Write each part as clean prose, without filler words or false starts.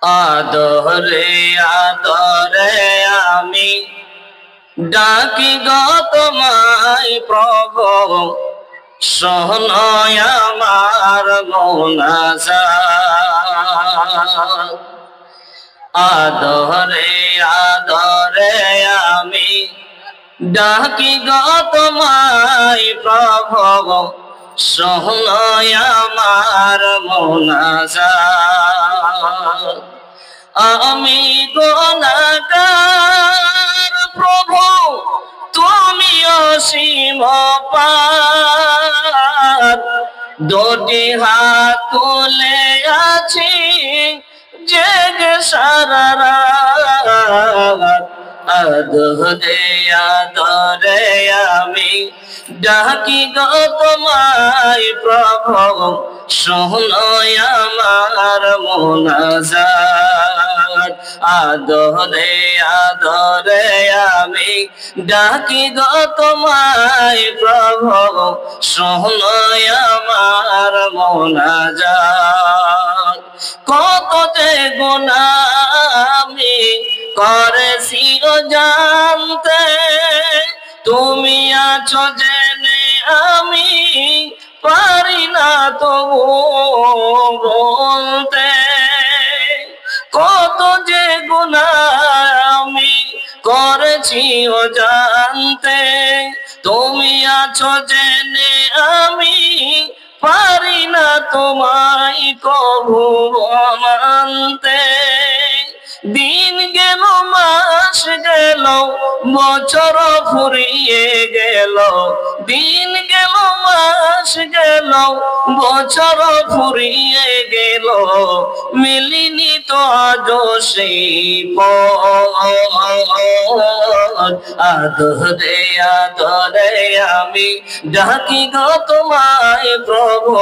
আদরে আদরে আমি ডাকি গো তোমায় প্রভু, শোনো আমার মোনাজাত। আদরে আদরে আমি ডাকি গো তোমায় প্রভু, শোনো আমার মোনাজাত। আমি গুনাহগার প্রভু, তুমি অসীম পার, দুটি হাত তুলে আছি জেগে সারা রাত। আদরে আদরে আমি ডাকি গো তোমায় প্রভু, শোনো আমার মোনাজাত। আদরে আদরে আমি ডাকি গো তোমায় প্রভু, শোনো আমার মোনাজাত। কত যে গুনাহ আমি করেছি জানতে, তুমি আছো জেনে আমি পারি না তবু বলতে। কত যে গুনাহ আমি করেছি জানতে, তুমি আছো জেনে আমি পারি না তোমায় কভু মানতে। দিন গেল মাস গেল বছর ফুরিয়ে গেল, দিন গেল মাস গেল বছর ফুরিয়ে গেল, মিলিনি তো আজও সেই পথ। আদরে আদরে আমি ডাকি গো তোমায় প্রভু,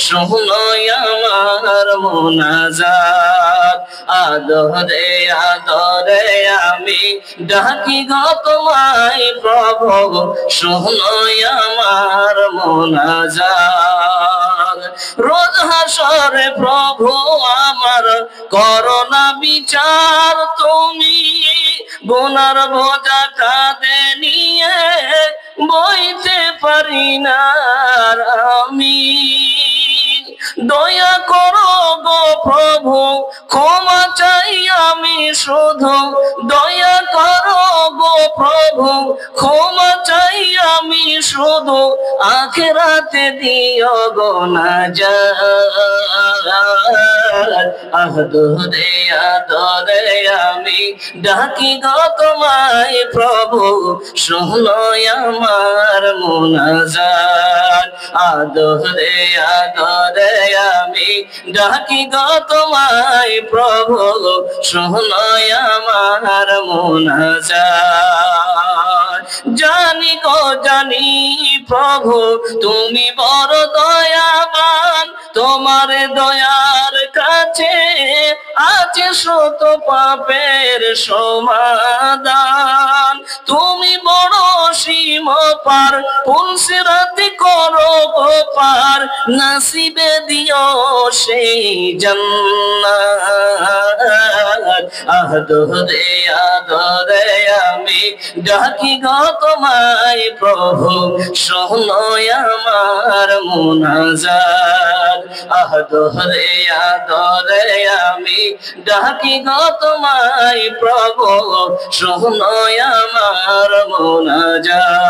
শোনো আমার মোনাজাত। আদরে আদরে আমি ডাকি গো তোমায় প্রভু, শোনো আমার মোনাজাত। রোজ হাসরে প্রভু আমার করোনা বিচার, তুমি গুনার বোঝা কাঁধে নিয়ে বইতে পারি না আমি। দয়া করো গো প্রভু, ক্ষমা চাই আমি শুধু। দয়া করো গো প্রভু, ক্ষমা চাই আমি শুধু। আখিরাতে দিও গো নাজাত। আদরে আদরে আমি ডাকি গো তোমায় প্রভু, শোনো আমার মোনাজাত। আদরে আদরে আমি ডাকি গো তোমায় প্রভু, শোনো আমার মোনাজাত। জানি গো জানি প্রভু তুমি বড় দয়াবান, তোমার দয়ার কাছে আছে শত পাপের সমাধান। তুমি বড় সীম পার, পুলসিরাতি করো পার, নসিবে দিও সেই জান্নাত। আদরে আদরে আমি ডাকি গো তোমায় প্রভু, শোনো আমার মোনাজাত। আদরে আদরে আমি ডাকি গো তোমায় প্রভু, শোনো আমার মোনাজাত।